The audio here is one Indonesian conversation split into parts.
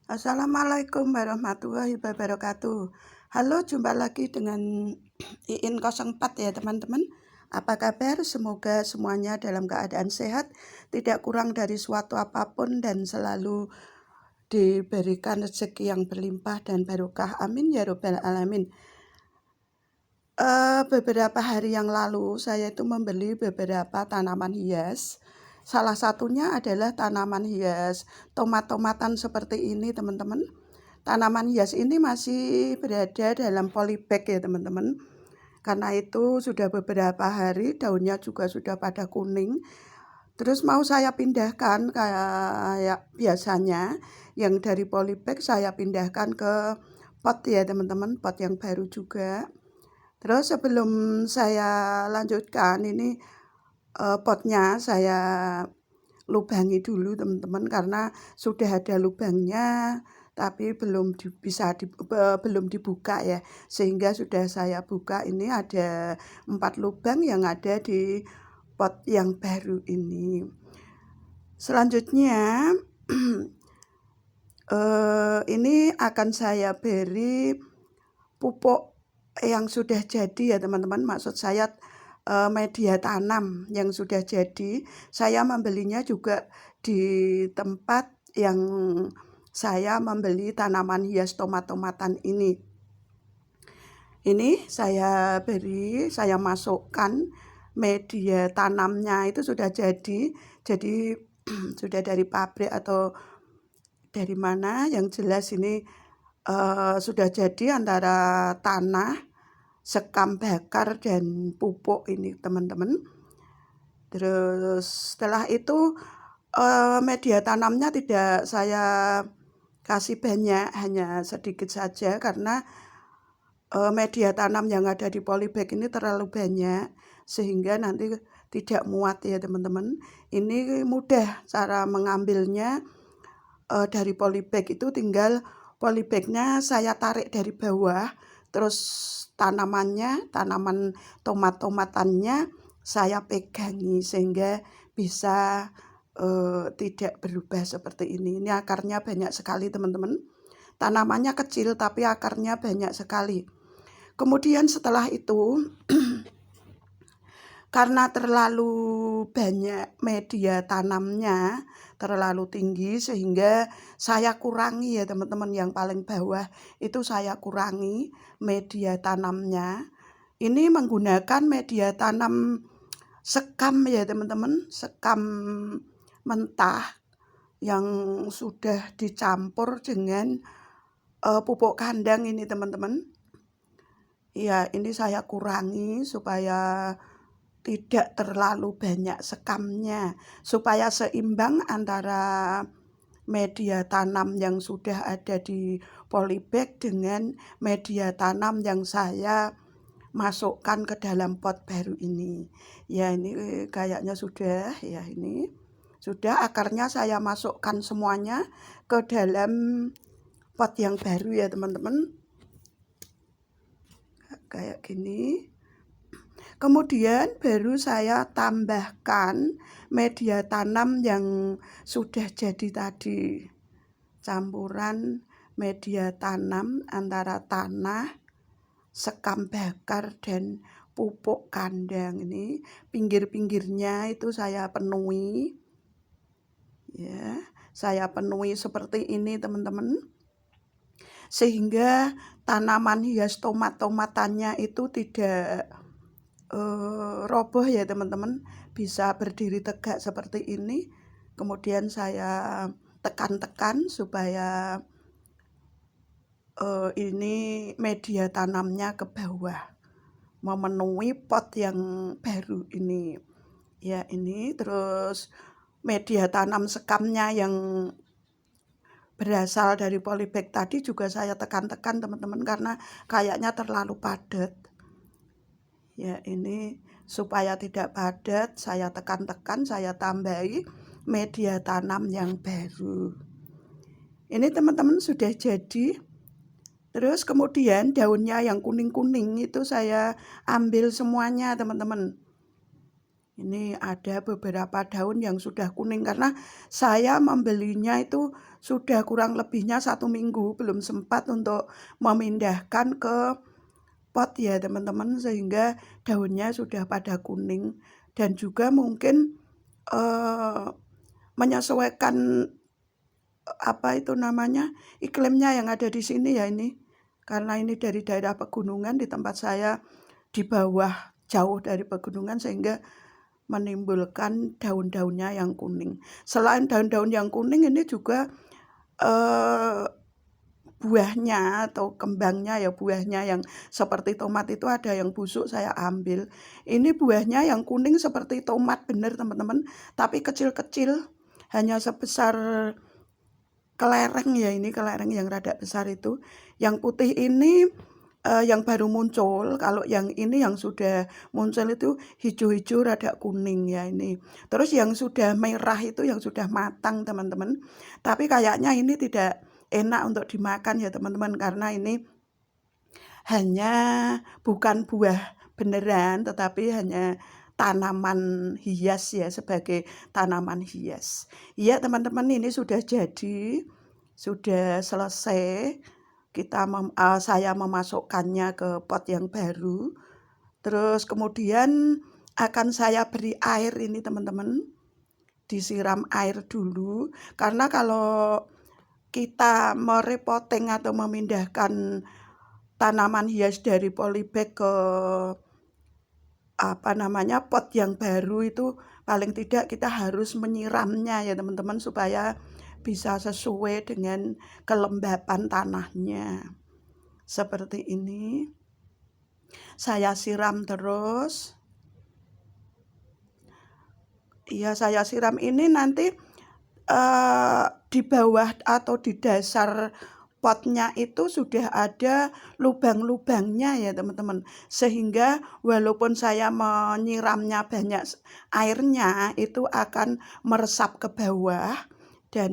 Assalamualaikum warahmatullahi wabarakatuh. Halo, jumpa lagi dengan Iin 04 ya teman-teman. Apa kabar? Semoga semuanya dalam keadaan sehat, tidak kurang dari suatu apapun dan selalu diberikan rezeki yang berlimpah dan barokah. Amin ya robbal alamin. Beberapa hari yang lalu saya itu membeli beberapa tanaman hias. Salah satunya adalah tanaman hias tomat-tomatan seperti ini teman-teman. Tanaman hias ini masih berada dalam polybag ya teman-teman. Karena itu sudah beberapa hari daunnya juga sudah pada kuning. Terus mau saya pindahkan kayak biasanya yang dari polybag saya pindahkan ke pot ya teman-teman, pot yang baru juga. Terus sebelum saya lanjutkan ini potnya saya lubangi dulu teman-teman karena sudah ada lubangnya tapi belum dibuka ya, sehingga sudah saya buka. Ini ada 4 lubang yang ada di pot yang baru ini. Selanjutnya ini akan saya beri pupuk yang sudah jadi ya teman-teman, maksud saya media tanam yang sudah jadi. Saya membelinya juga di tempat yang saya membeli tanaman hias tomat-tomatan ini. Ini saya masukkan media tanamnya itu sudah jadi sudah dari pabrik atau dari mana, yang jelas ini sudah jadi antara tanah, sekam bakar, dan pupuk ini teman-teman. Terus setelah itu media tanamnya tidak saya kasih banyak, hanya sedikit saja karena media tanam yang ada di polybag ini terlalu banyak sehingga nanti tidak muat ya teman-teman. Ini mudah cara mengambilnya. Dari polybag itu tinggal polybagnya saya tarik dari bawah, terus tanaman tomat-tomatannya saya pegangi sehingga bisa tidak berubah seperti ini. Ini akarnya banyak sekali teman-teman. Tanamannya kecil tapi akarnya banyak sekali. Kemudian setelah itu karena terlalu banyak media tanamnya, terlalu tinggi, sehingga saya kurangi ya teman-teman, yang paling bawah itu saya kurangi media tanamnya. Ini menggunakan media tanam sekam ya teman-teman, sekam mentah yang sudah dicampur dengan pupuk kandang ini teman-teman. Ya, ini saya kurangi supaya tidak terlalu banyak sekamnya, supaya seimbang antara media tanam yang sudah ada di polybag dengan media tanam yang saya masukkan ke dalam pot baru ini. Ya, ini kayaknya sudah ya, ini sudah akarnya saya masukkan semuanya ke dalam pot yang baru ya teman-teman. Kayak gini. Kemudian baru saya tambahkan media tanam yang sudah jadi tadi. Campuran media tanam antara tanah, sekam bakar, dan pupuk kandang. Ini pinggir-pinggirnya itu saya penuhi. Ya, saya penuhi seperti ini teman-teman. Sehingga tanaman hias tomat-tomatannya itu tidak roboh ya teman-teman, bisa berdiri tegak seperti ini. Kemudian saya tekan-tekan supaya ini media tanamnya ke bawah, memenuhi pot yang baru ini. Ya, ini terus media tanam sekamnya yang berasal dari polybag tadi juga saya tekan-tekan teman-teman, karena kayaknya terlalu padat. Ya, ini supaya tidak padat saya tekan-tekan, saya tambahi media tanam yang baru. Ini teman-teman sudah jadi. Terus kemudian daunnya yang kuning-kuning itu saya ambil semuanya teman-teman. Ini ada beberapa daun yang sudah kuning karena saya membelinya itu sudah kurang lebihnya 1 minggu, belum sempat untuk memindahkan ke pot ya teman-teman, sehingga daunnya sudah pada kuning dan juga mungkin menyesuaikan apa itu namanya, iklimnya yang ada di sini ya ini. Karena ini dari daerah pegunungan, di tempat saya di bawah jauh dari pegunungan sehingga menimbulkan daun-daunnya yang kuning. Selain daun-daun yang kuning ini juga buahnya atau kembangnya ya, buahnya yang seperti tomat itu ada yang busuk saya ambil. Ini buahnya yang kuning seperti tomat bener teman-teman, tapi kecil-kecil, hanya sebesar kelereng ya, ini kelereng yang rada besar itu. Yang putih ini yang baru muncul, kalau yang ini yang sudah muncul itu hijau-hijau rada kuning ya ini. Terus yang sudah merah itu yang sudah matang teman-teman. Tapi kayaknya ini tidak enak untuk dimakan ya teman-teman, karena ini hanya bukan buah beneran tetapi hanya tanaman hias ya, sebagai tanaman hias. Iya teman-teman, ini sudah jadi, sudah selesai. Saya memasukkannya ke pot yang baru. Terus kemudian akan saya beri air ini teman-teman. Disiram air dulu. Karena kalau kita merepoteng atau memindahkan tanaman hias dari polybag ke pot yang baru itu, paling tidak kita harus menyiramnya ya teman-teman, supaya bisa sesuai dengan kelembapan tanahnya. Seperti ini. Saya siram terus. Iya, saya siram ini nanti di bawah atau di dasar potnya itu sudah ada lubang-lubangnya ya teman-teman. Sehingga walaupun saya menyiramnya banyak airnya, itu akan meresap ke bawah dan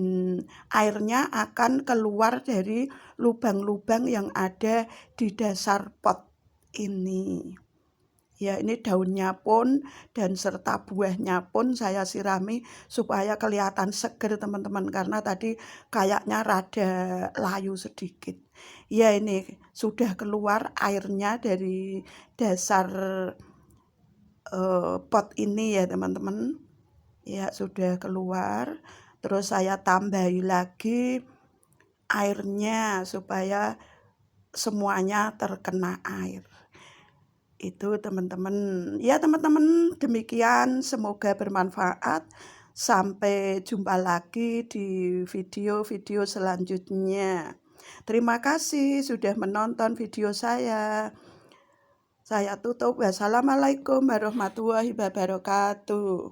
airnya akan keluar dari lubang-lubang yang ada di dasar pot ini. Ya, ini daunnya pun dan serta buahnya pun saya sirami supaya kelihatan seger teman-teman, karena tadi kayaknya rada layu sedikit. Ya, ini sudah keluar airnya dari dasar pot ini ya teman-teman. Ya, sudah keluar. Terus saya tambahi lagi airnya supaya semuanya terkena air. Itu teman-teman. Ya teman-teman, demikian, semoga bermanfaat. Sampai jumpa lagi di video-video selanjutnya. Terima kasih sudah menonton video saya. Saya tutup. Wassalamualaikum warahmatullahi wabarakatuh.